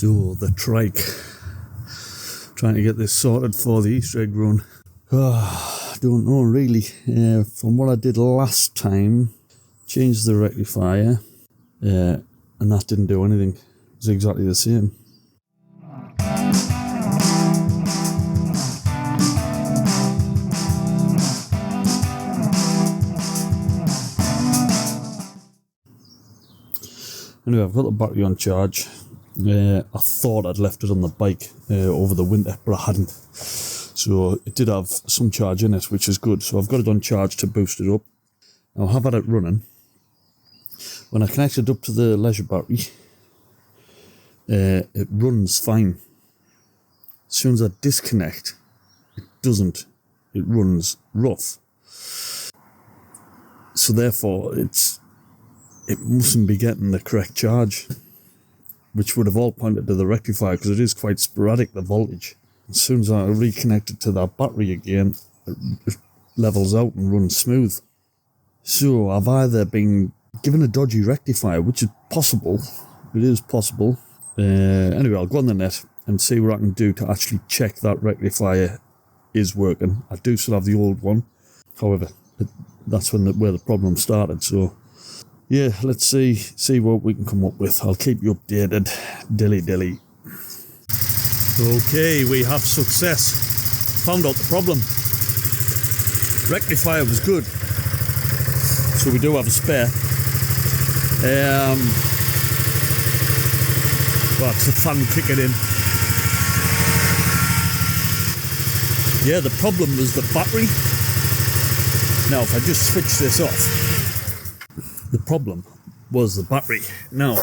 So the trike, trying to get this sorted for the Easter egg run. Don't know really. From what I did last time, changed the rectifier, and that didn't do anything. It was exactly the same. Anyway, I've got the battery on charge. I thought I'd left it on the bike over the winter, but I hadn't. So it did have some charge in it, which is good. So I've got it on charge to boost it up. Now I have had it running. When I connect it up to the leisure battery, it runs fine. As soon as I disconnect, it doesn't. It runs rough. So therefore, it mustn't be getting the correct charge, which would have all pointed to the rectifier, because it is quite sporadic, the voltage. As soon as I reconnect it to that battery again, it levels out and runs smooth. So I've either been given a dodgy rectifier, which is possible. It is possible. Anyway, I'll go on the net and see what I can do to actually check that rectifier is working. I do still have the old one. However, that's where the problem started. So yeah, let's see what we can come up with. I'll keep you updated. Dilly. Okay, we have success. Found out the problem. Rectifier was good, so we do have a spare. That's the fan kicking in. Yeah, the problem was the battery. Now, if I just switch this off, the problem was the battery. Now,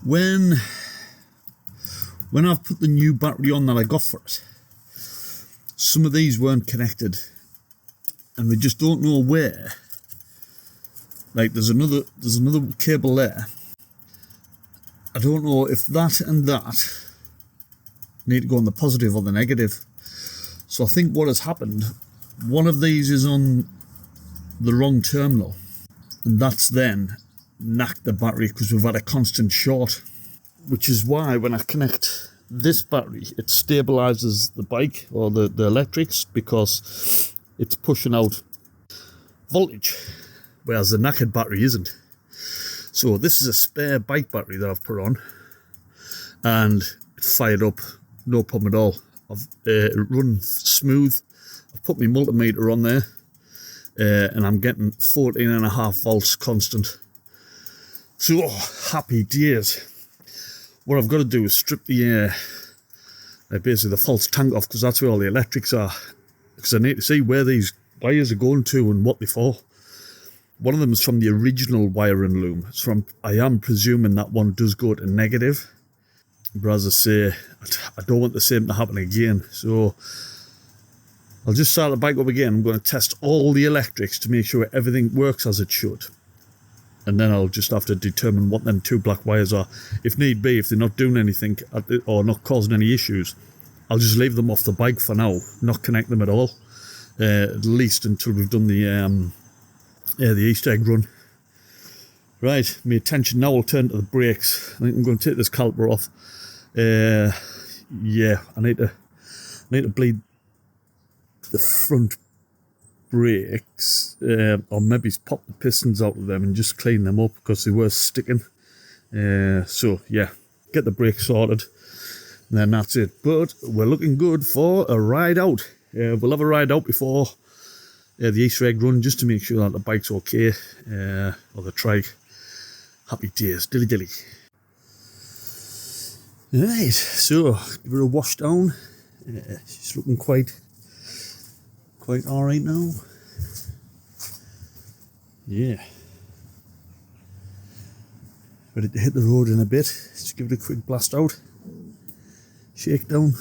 when I've put the new battery on that I got for it, some of these weren't connected, and we just don't know where. Like there's another cable there. I don't know if that and that need to go on the positive or the negative. So I think what has happened, one of these is on the wrong terminal, and that's then knocked the battery because we've had a constant short. Which is why when I connect this battery, it stabilizes the bike or the electrics, because it's pushing out voltage, whereas the knackered battery isn't. So this is a spare bike battery that I've put on, and it fired up, no problem at all. It runs smooth. I've put my multimeter on there, and I'm getting 14.5 volts constant. So happy days. What I've got to do is strip the basically the false tank off, because that's where all the electrics are. Because I need to see where these wires are going to and what they're for. One of them is from the original wiring loom. So I am presuming that one does go to negative. But as I say, I don't want the same to happen again. So I'll just start the bike up again. I'm going to test all the electrics to make sure everything works as it should. And then I'll just have to determine what them two black wires are. If need be, if they're not doing anything or not causing any issues, I'll just leave them off the bike for now, not connect them at all, at least until we've done the Easter egg run. Right, my attention now will turn to the brakes. I think I'm going to take this caliper off. Yeah, I need to bleed the front brakes, or maybe pop the pistons out of them and just clean them up, because they were sticking. So yeah, get the brakes sorted, and then that's it. But we're looking good for a ride out. We'll have a ride out before the Easter egg run, just to make sure that the bike's okay, or the trike. Happy days, dilly. Right, so give her a wash down. She's looking quite alright now. Yeah. Ready to hit the road in a bit. Just give it a quick blast out. Shake down.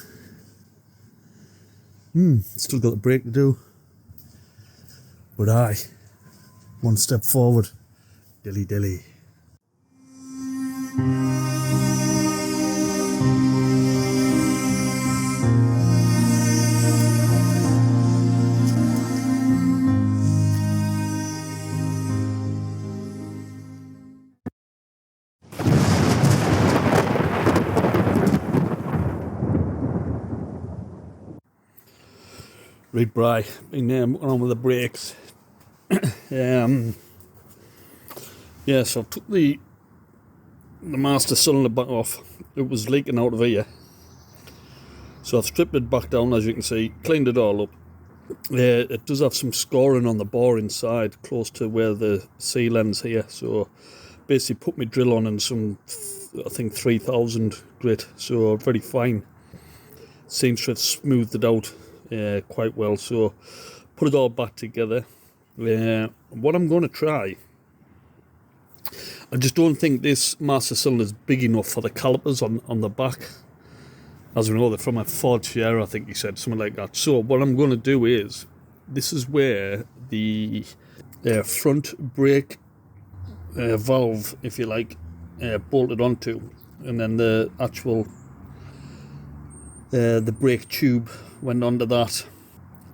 Still got the brake to do. But aye, one step forward. Dilly. Right, Bry, been on with the brakes. Yeah, so I took the master cylinder back off. It was leaking out of here. So I've stripped it back down, as you can see, cleaned it all up. It does have some scoring on the bore inside, close to where the seal ends here. So basically put my drill on and some, I think 3000 grit, so very fine. Seems to have smoothed it out quite well. So put it all back together. What I'm going to try, I just don't think this master cylinder is big enough for the calipers on the back. As we know, they're from a Ford Sierra, I think he said, something like that. So what I'm going to do is, this is where the front brake valve, if you like, bolted onto, and then the actual the brake tube went onto that,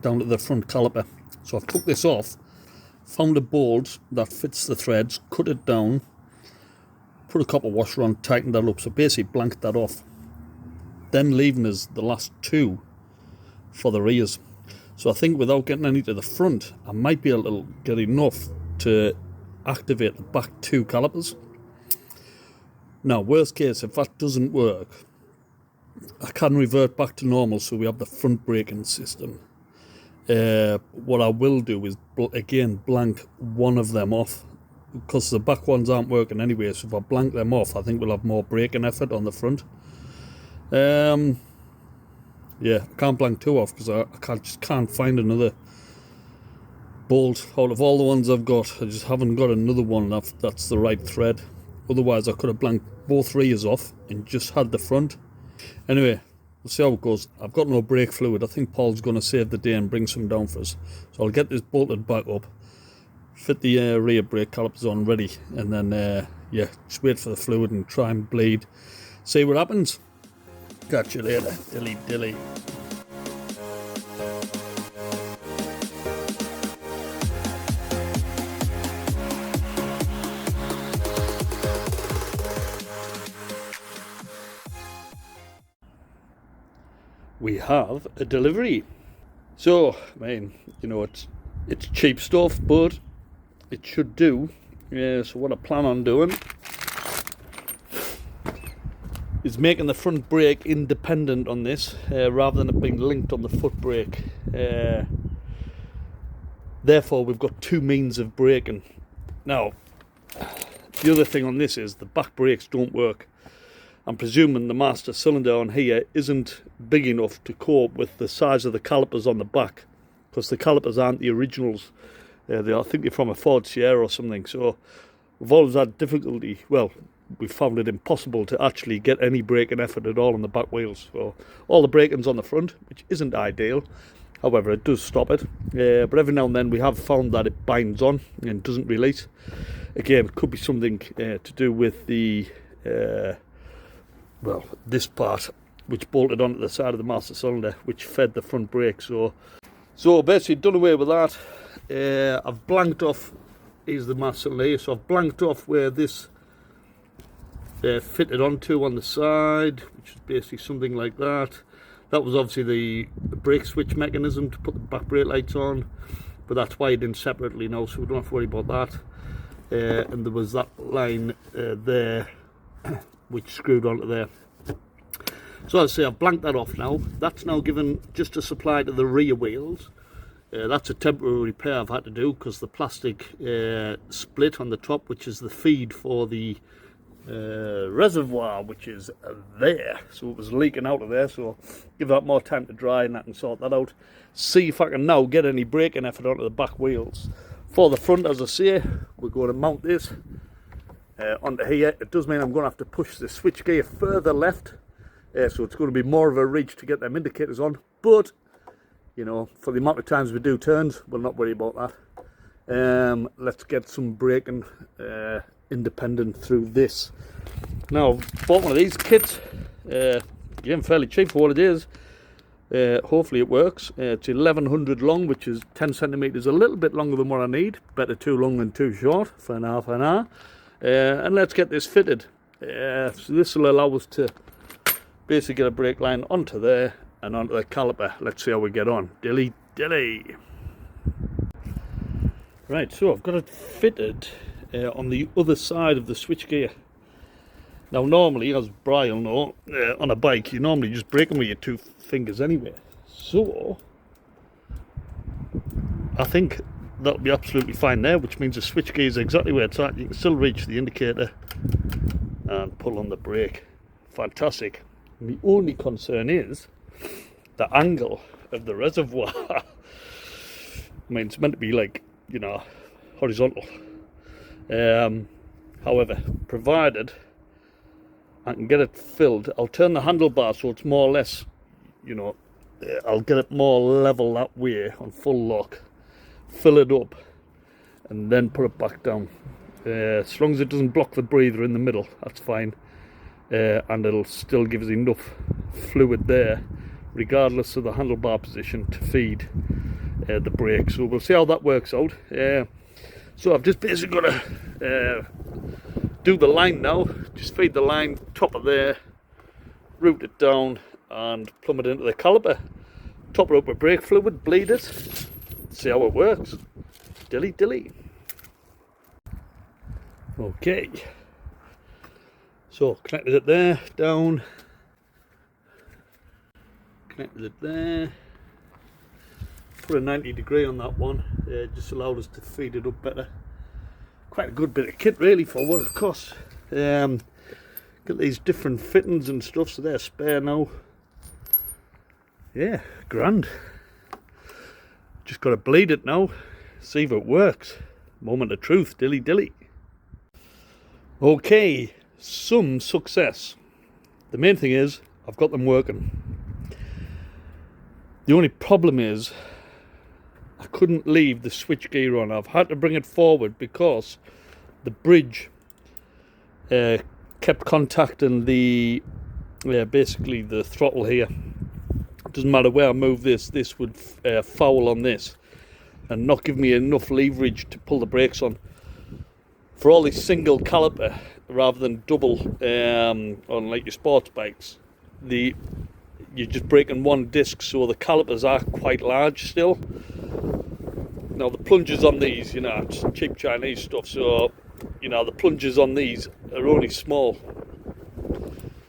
down to the front caliper. So I've took this off, found a bolt that fits the threads, cut it down, put a copper washer on, tightened that up, so basically blanked that off. Then leaving us the last two for the rears. So I think without getting any to the front, I might be able to get enough to activate the back two calipers. Now, worst case, if that doesn't work, I can revert back to normal, so we have the front braking system. What I will do is, again, blank one of them off, because the back ones aren't working anyway, so if I blank them off, I think we'll have more braking effort on the front. Yeah, I can't blank two off, because I just can't find another bolt. Out of all the ones I've got, I just haven't got another one that's the right thread. Otherwise, I could have blanked both rears off and just had the front. Anyway, we'll see how it goes. I've got no brake fluid. I think Paul's going to save the day and bring some down for us. So I'll get this bolted back up, fit the rear brake calipers on ready, and then, yeah, just wait for the fluid and try and bleed. See what happens. Catch you later. Dilly dilly. We have a delivery. So, I mean, you know, it's cheap stuff, but it should do. Yeah, so what I plan on doing is making the front brake independent on this, rather than it being linked on the foot brake. Therefore, we've got two means of braking. Now, the other thing on this is the back brakes don't work. I'm presuming the master cylinder on here isn't big enough to cope with the size of the calipers on the back, because the calipers aren't the originals. I think they're from a Ford Sierra or something. So we've always had difficulty. Well, we found it impossible to actually get any braking effort at all on the back wheels. So all the braking's on the front, which isn't ideal. However, it does stop it. But every now and then we have found that it binds on and doesn't release. Again, it could be something to do with the well, this part, which bolted onto the side of the master cylinder, which fed the front brake. So basically done away with that. I've blanked off, here's the master cylinder here, so I've blanked off where this fitted onto on the side, which is basically something like that. That was obviously the brake switch mechanism to put the back brake lights on, but that's wired in separately now, so we don't have to worry about that. And there was that line there, which screwed onto there. So as I say, I've blanked that off now. That's now given just a supply to the rear wheels. That's a temporary repair I've had to do, because the plastic split on the top, which is the feed for the reservoir, which is there. So it was leaking out of there, so give that more time to dry and I can sort that out. See if I can now get any braking effort onto the back wheels. For the front, as I say, we're going to mount this onto here. It does mean I'm going to have to push the switch gear further left, so it's going to be more of a reach to get them indicators on, but you know, for the amount of times we do turns, we'll not worry about that. Let's get some braking independent through this. Now, bought one of these kits, again fairly cheap for what it is. Hopefully it works. It's 1100 long, which is 10 centimeters, a little bit longer than what I need. Better too long than too short for an half an hour. And let's get this fitted. So this will allow us to basically get a brake line onto there and onto the caliper. Let's see how we get on. Dilly Dilly. Right, so I've got it fitted on the other side of the switchgear. Now normally, as Brian know, on a bike you normally just brake them with your two fingers anyway. So I think that'll be absolutely fine there, which means the switchgear is exactly where it's at. You can still reach the indicator and pull on the brake. Fantastic. And the only concern is the angle of the reservoir. I mean, it's meant to be like, you know, horizontal. However, provided I can get it filled, I'll turn the handlebar so it's more or less, you know, I'll get it more level that way on full lock, fill it up, and then put it back down. As long as it doesn't block the breather in the middle, that's fine. And it'll still give us enough fluid there, regardless of the handlebar position, to feed the brake. So we'll see how that works out. So I've just basically got to do the line now. Just feed the line, top of there, route it down and plumb it into the caliper. Top it up with brake fluid, bleed it, see how it works. Dilly dilly. Okay. So connected it there, down. Connected it there. Put a 90-degree on that one. Just allowed us to feed it up better. Quite a good bit of kit really for what it costs. Got these different fittings and stuff, so they're spare now. Yeah, grand. Just got to bleed it now, see if it works. Moment of truth, dilly dilly. Okay, some success. The main thing is I've got them working. The only problem is I couldn't leave the switch gear on. I've had to bring it forward because the bridge kept contacting the basically the throttle here. It doesn't matter where I move this would foul on this and not give me enough leverage to pull the brakes on. For all this single caliper rather than double on like your sports bikes, you're just braking one disc, so the calipers are quite large still. Now the plungers on these, you know, it's cheap Chinese stuff, so you know the plungers on these are only small,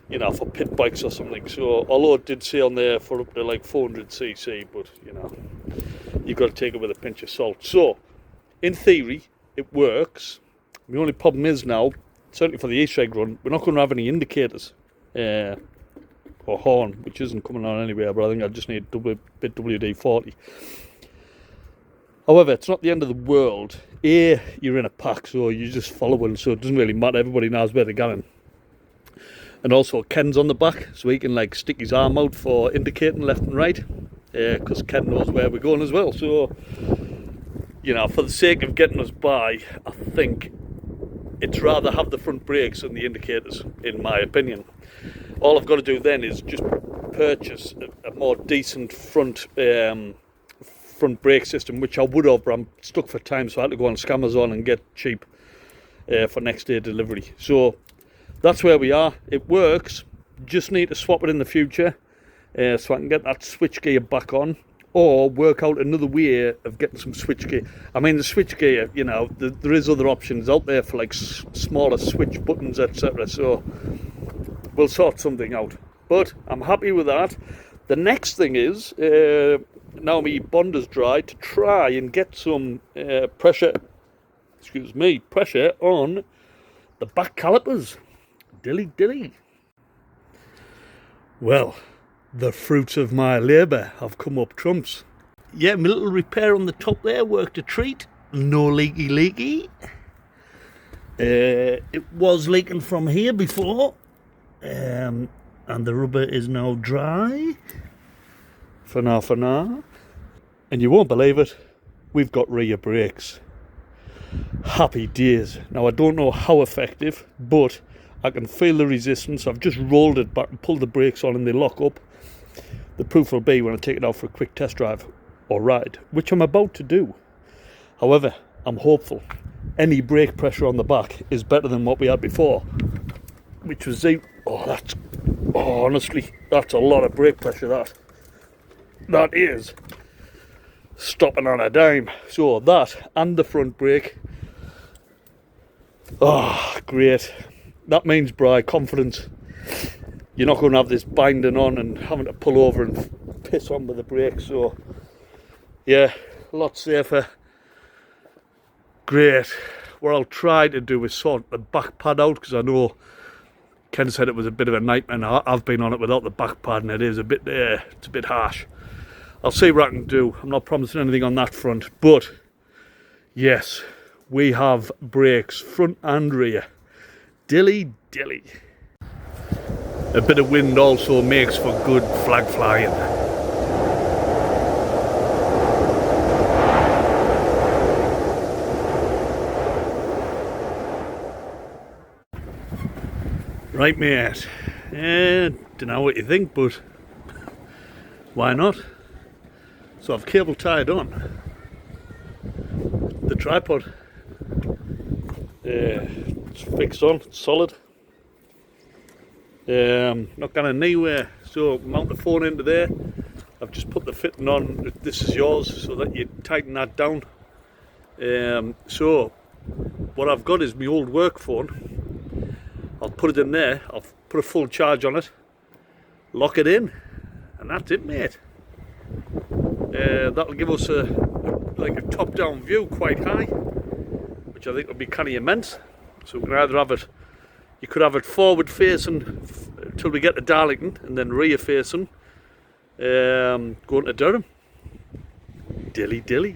you know, for pit bikes or something. So although it did say on there for up to like 400cc, but you know, you've got to take it with a pinch of salt. So in theory it works. The only problem is now, certainly for the Easter egg run, we're not going to have any indicators or horn, which isn't coming on anywhere, but I think I just need a bit WD-40. However, it's not the end of the world. You're in a pack, so you're just following, so it doesn't really matter. Everybody knows where they're going. And also Ken's on the back, so he can like stick his arm out for indicating left and right, because Ken knows where we're going as well. So, you know, for the sake of getting us by, I think it's rather have the front brakes than the indicators, in my opinion. All I've got to do then is just purchase a more decent front brake system, which I would have, but I'm stuck for time, so I had to go on Amazon and get cheap for next day delivery. So that's where we are. It works. Just need to swap it in the future so I can get that switch gear back on, or work out another way of getting some switch gear. I mean, the switch gear, you know, there is other options out there for like smaller switch buttons, etc. So we'll sort something out. But I'm happy with that. The next thing is, now my bond is dry, to try and get some pressure on the back calipers. Dilly dilly. Well, the fruits of my labour have come up trumps. Yeah, my little repair on the top there worked a treat. No leaky. It was leaking from here before, and the rubber is now dry. For now. And you won't believe it, we've got rear brakes. Happy days. Now I don't know how effective, but I can feel the resistance. I've just rolled it back and pulled the brakes on and they lock up. The proof will be when I take it out for a quick test drive or ride, which I'm about to do. However, I'm hopeful. Any brake pressure on the back is better than what we had before, which was zero. Honestly, that's a lot of brake pressure, that is. stopping on a dime. So that and the front brake. Oh, great. That means, Bri, confidence. You're not going to have this binding on and having to pull over and piss on with the brakes. So yeah, a lot safer. Great. What I'll try to do is sort the back pad out, because I know Ken said it was a bit of a nightmare, and I've been on it without the back pad, and it is a bit it's a bit harsh. I'll see what I can do. I'm not promising anything on that front, but yes, we have brakes front and rear. Dilly dilly. A bit of wind also makes for good flag flying. Right, mate. Don't know what you think, but why not? So I've cable tied on the tripod. It's fixed on, it's solid. Not going anywhere. So mount the phone into there. I've just put the fitting on. This is yours, so that you tighten that down. So what I've got is my old work phone. I'll put it in there, I'll put a full charge on it, lock it in, and that's it, mate. That'll give us a top-down view quite high, which I think will be kind of immense. So we can either have it, you could have it forward facing till we get to Darlington, and then rear facing going to Durham. Dilly dilly.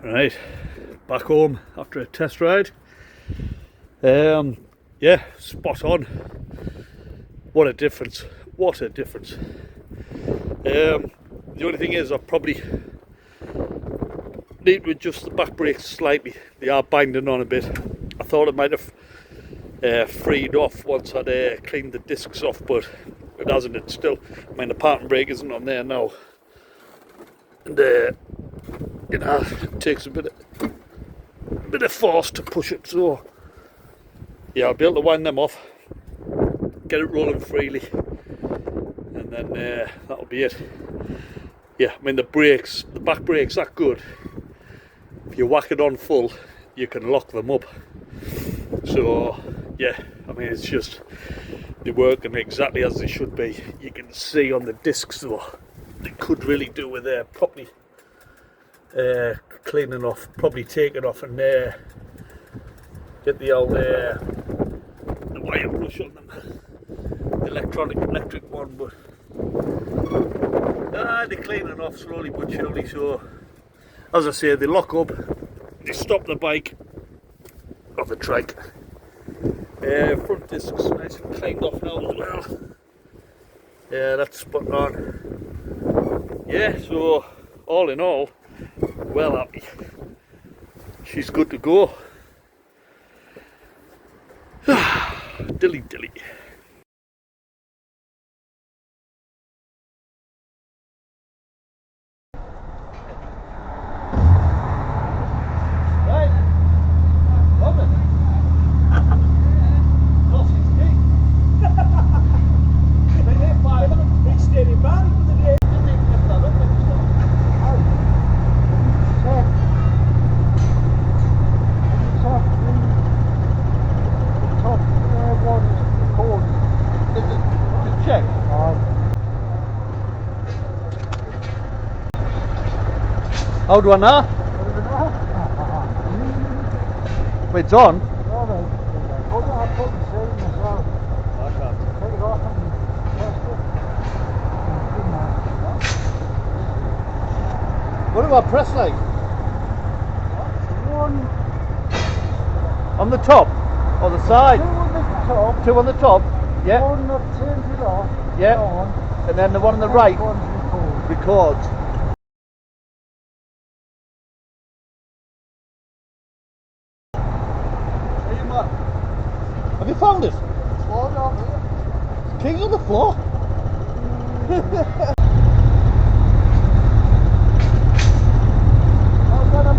Right, back home after a test ride. Yeah, spot on. What a difference! What a difference. The only thing is, I probably need to adjust the back brakes slightly. They are binding on a bit. I thought it might have freed off once I'd cleaned the discs off, but it hasn't. It's still, I mean, the parking brake isn't on there now, and you know, it takes a bit of force to push it. So yeah, I'll be able to wind them off, get it rolling freely, and then that'll be it. Yeah, I mean, the back brakes are good. If you whack it on full, you can lock them up. So yeah, I mean, it's just, they're working exactly as they should be. You can see on the discs though, they could really do with properly cleaning off, probably take it off and get the old the wire brush on them, the electric one, but they're cleaning off slowly but surely. So as I say, they lock up, they stop the bike or the trike. Front discs nice and cleaned off now as well. Yeah, that's spot on. Yeah, so all in all, well happy. She's good to go. Dilly dilly. Right. Love it. Lost his key. It's steady back for the day. Check. How do I know? It's on. What about press leg? One, On the top or the side? two on the top. Two on the top. Yeah. One that turns it off. Yeah. On. And then the one on the right One records. Hey man, have you found it? Floor down here. King on the floor. I'll get him.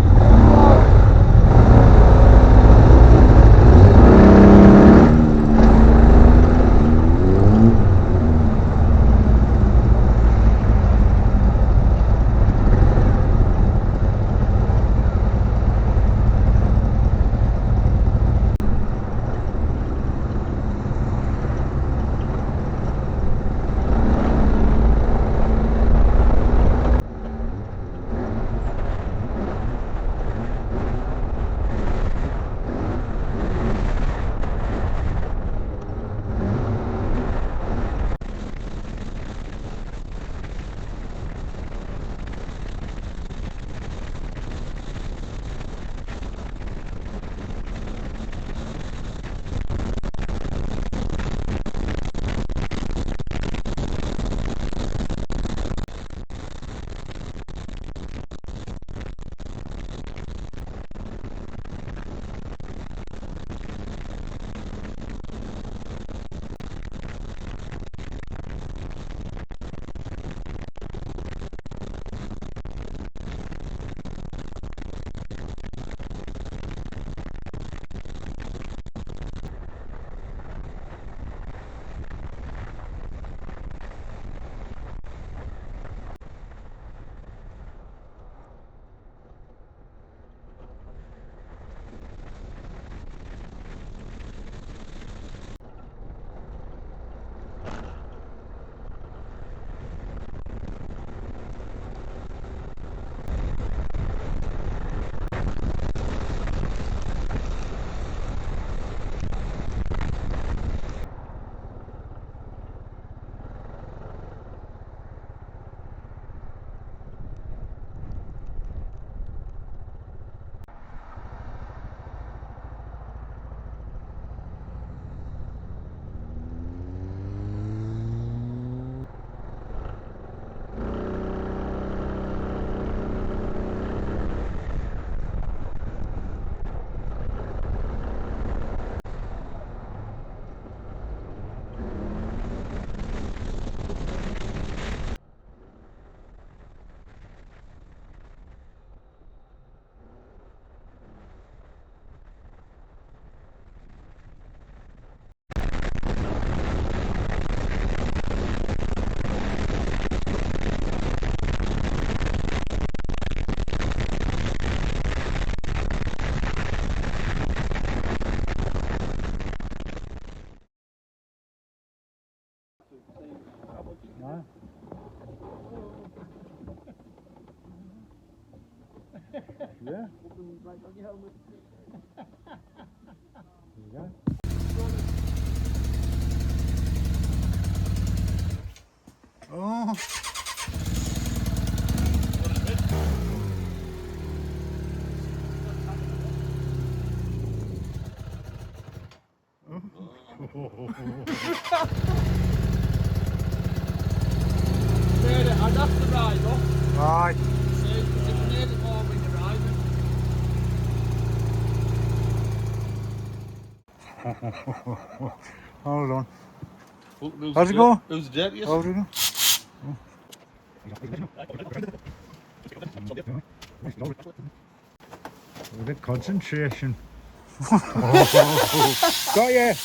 No. Yeah. There you go. Oh. I'd have to ride up. Right. See, if you made it more when you're riding. Hold on. How's it go? Who's the dirtiest? Hold it. A bit concentration. Got you.